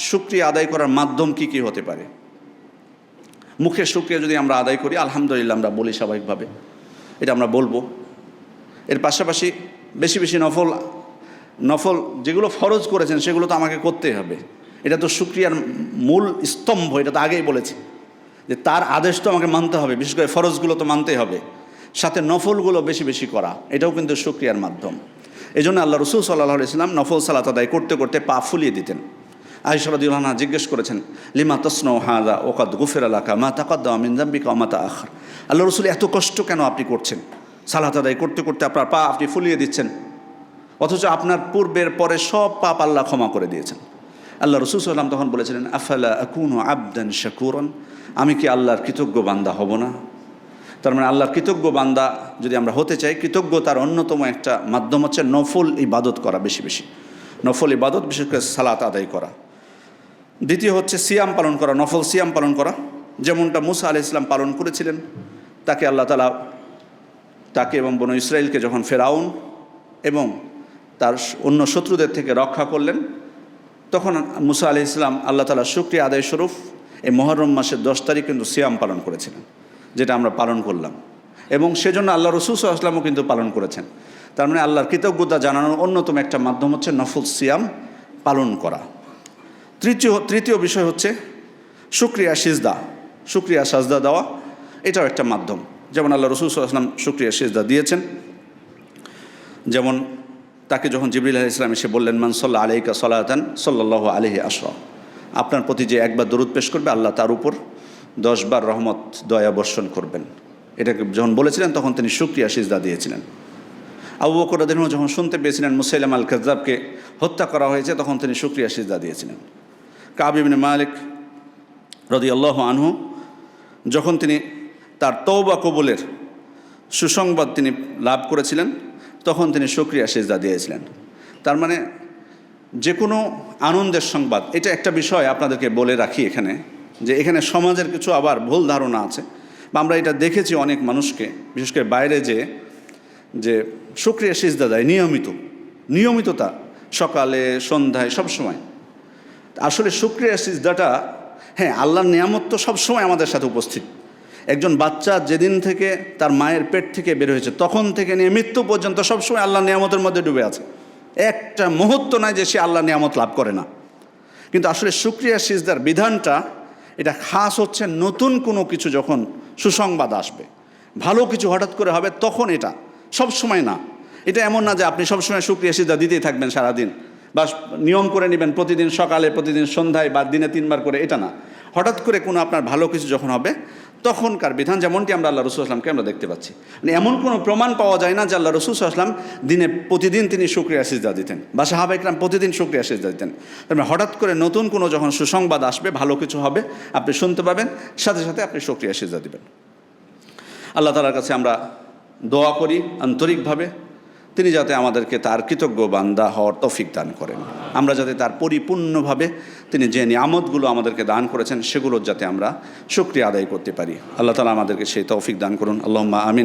শুকরিয়া আদায় করার মাধ্যম কি কি হতে পারে? মুখে শুকরিয়া যদি আমরা আদায় করি, আলহামদুলিল্লাহ আমরা বলি স্বাভাবিকভাবে, এটা আমরা বলবো। এর পাশাপাশি বেশি বেশি নফল যেগুলো ফরজ করেছেন সেগুলো তো আমাকে করতেই হবে। এটা তো শুকরিয়ার মূল স্তম্ভ, এটা তো আগেই বলেছি যে তার আদেশ তো আমাকে মানতে হবে, বিশেষ করে ফরজগুলো তো মানতেই হবে, সাথে নফলগুলো বেশি বেশি করা, এটাও কিন্তু শুকরিয়ার মাধ্যম। এই জন্য আল্লাহ রসুল সাল্লাল্লাহু আলাইহি ওয়াসাল্লাম নফল সালাত আদায় করতে করতে পা ফুলিয়ে দিতেন। আয়েশা রাদিয়াল্লাহু আনহা জিজ্ঞেস করেছেন, লিমা তাসনাউ হাযা ওয়াকাদ গুফিরা লাকা মা তাকাদ্দামা মিন যামবিকা ওয়া মা তাআখার। আল্লাহ রসুল, এত কষ্ট কেন আপনি করছেন? সালাত আদায় করতে করতে আপনার পা আপনি ফুলিয়ে দিচ্ছেন, অথচ আপনার পূর্বের পরে সব পাপ আল্লাহ ক্ষমা করে দিয়েছেন। আল্লাহ রসুল সাল্লাল্লাহু আলাইহি ওয়াসাল্লাম তখন বলেছিলেন, আফালা আকুনু আবদান শাকুরান, আমি কি আল্লাহর কৃতজ্ঞ বান্দা হব না? তার মানে আল্লাহর কৃতজ্ঞ বান্দা যদি আমরা হতে চাই, কৃতজ্ঞতার অন্যতম একটা মাধ্যম হচ্ছে নফল ইবাদত করা, বেশি বেশি নফল ইবাদত, বিশেষ করে সালাত আদায় করা। দ্বিতীয় হচ্ছে সিয়াম পালন করা, নফল সিয়াম পালন করা, যেমনটা মুসা আলাইহিস সালাম পালন করেছিলেন। তাকে আল্লাহ তাআলা তাকে এবং বনু ইসরাইলকে যখন ফেরাউন এবং তার অন্য শত্রুদের থেকে রক্ষা করলেন, তখন মুসা আলাইহিস সালাম আল্লাহ তাআলা শুকরিয়া আদায় স্বরূপ এই মুহররম মাসের 10 তারিখ কিন্তু সিয়াম পালন করেছিলেন, যেটা আমরা পালন করলাম, এবং সেজন্য আল্লাহ রসুল সাল্লাল্লাহু আলাইহি ওয়াসাল্লামও কিন্তু পালন করেছেন। তার মানে আল্লাহর কৃতজ্ঞতা জানানোর অন্যতম একটা মাধ্যম হচ্ছে নফল সিয়াম পালন করা। তৃতীয় বিষয় হচ্ছে শুকরিয়া সিজদা, শুকরিয়া সাজদা দেওয়া, এটাও একটা মাধ্যম। যেমন আল্লাহ রসুল সাল্লাল্লাহু আলাইহি ওয়াসাল্লাম শুকরিয়া সিজদা দিয়েছেন। যেমন তাকে যখন জিবরিল আলাইহিস সালাম এসে বললেন, মান সাল্লা আলাইকা সালাতান সাল্লাল্লাহু আলাইহি আশরা, আপনার প্রতি যে একবার দরুদ পেশ করবে আল্লাহ তার উপর 10 বার রহমত দয়া বর্ষণ করবেন। এটাকে যখন বলেছিলেন তখন তিনি শুকরিয়া সিজদা দিয়েছিলেন। আবু বকর রাদিয়াল্লাহু আনহু যখন শুনতে পেয়েছিলেন মুসাইলামা আল কাযযাবকে হত্যা করা হয়েছে, তখন তিনি শুকরিয়া সিজদা দিয়েছিলেন। কাব ইবনে মালিক রাদিয়াল্লাহু আনহু যখন তিনি তার তওবা কবুলের সুসংবাদ তিনি লাভ করেছিলেন, তখন তিনি শুকরিয়া সিজদা দিয়েছিলেন। তার মানে যে কোনো আনন্দের সংবাদ, এটা একটা বিষয় আপনাদেরকে বলে রাখি এখানে, যে এখানে সমাজের কিছু আবার ভুল ধারণা আছে, বা আমরা এটা দেখেছি অনেক মানুষকে, বিশেষ করে বাইরে যে শুকরিয়া সিজদা দেয় নিয়মিততা, সকালে সন্ধ্যায় সবসময়। আসলে শুকরিয়া সিজদাটা, হ্যাঁ, আল্লাহর নিয়ামত তো সবসময় আমাদের সাথে উপস্থিত। একজন বাচ্চা যেদিন থেকে তার মায়ের পেট থেকে বের হয়েছে তখন থেকে নিয়ে মৃত্যু পর্যন্ত সবসময় আল্লাহর নিয়ামতের মধ্যে ডুবে আছে, একটা মুহূর্ত নয় যে সে আল্লাহর নিয়ামত লাভ করে না। কিন্তু আসলে শুকরিয়া সিজদার বিধানটা এটা খাস হচ্ছে নতুন কোনো কিছু যখন সুসংবাদ আসবে, ভালো কিছু হঠাৎ করে হবে, তখন, এটা সব সময় না। এটা এমন না যে আপনি সবসময় শুকরিয়া সিজদা দিতেই থাকবেন সারাদিন, বা নিয়ম করে নেবেন প্রতিদিন সকালে প্রতিদিন সন্ধ্যায় বা দিনে 3 বার করে, এটা না। হঠাৎ করে কোনো আপনার ভালো কিছু যখন হবে তখনকার বিধান, যেমনটি আমরা আল্লাহ রসুল আসলামকে আমরা দেখতে পাচ্ছি। মানে এমন কোনো প্রমাণ পাওয়া যায় না যে আল্লাহ রসুল আসলাম প্রতিদিন তিনি শুকরিয়া সিজদা দিতেন, বা সাহাবা ইকরাম প্রতিদিন শুকরিয়া সিজদা দিতেন। তার মানে হঠাৎ করে নতুন কোনো যখন সুসংবাদ আসবে, ভালো কিছু হবে, আপনি শুনতে পাবেন, সাথে সাথে আপনি শুকরিয়া সিজদা দিবেন। আল্লাহ তাআলার কাছে আমরা দোয়া করি আন্তরিকভাবে, তিনি যাতে আমাদেরকে তার কৃতজ্ঞ বান্দা হওয়ার তৌফিক দান করেন। আমরা যাতে তার পরিপূর্ণভাবে তিনি যে নিয়ামতগুলো আমাদেরকে দান করেছেন সেগুলোর যাতে আমরা শুকরিয়া আদায় করতে পারি। আল্লাহ তাআলা আমাদেরকে সেই তৌফিক দান করুন। আল্লাহুম্মা আমিন।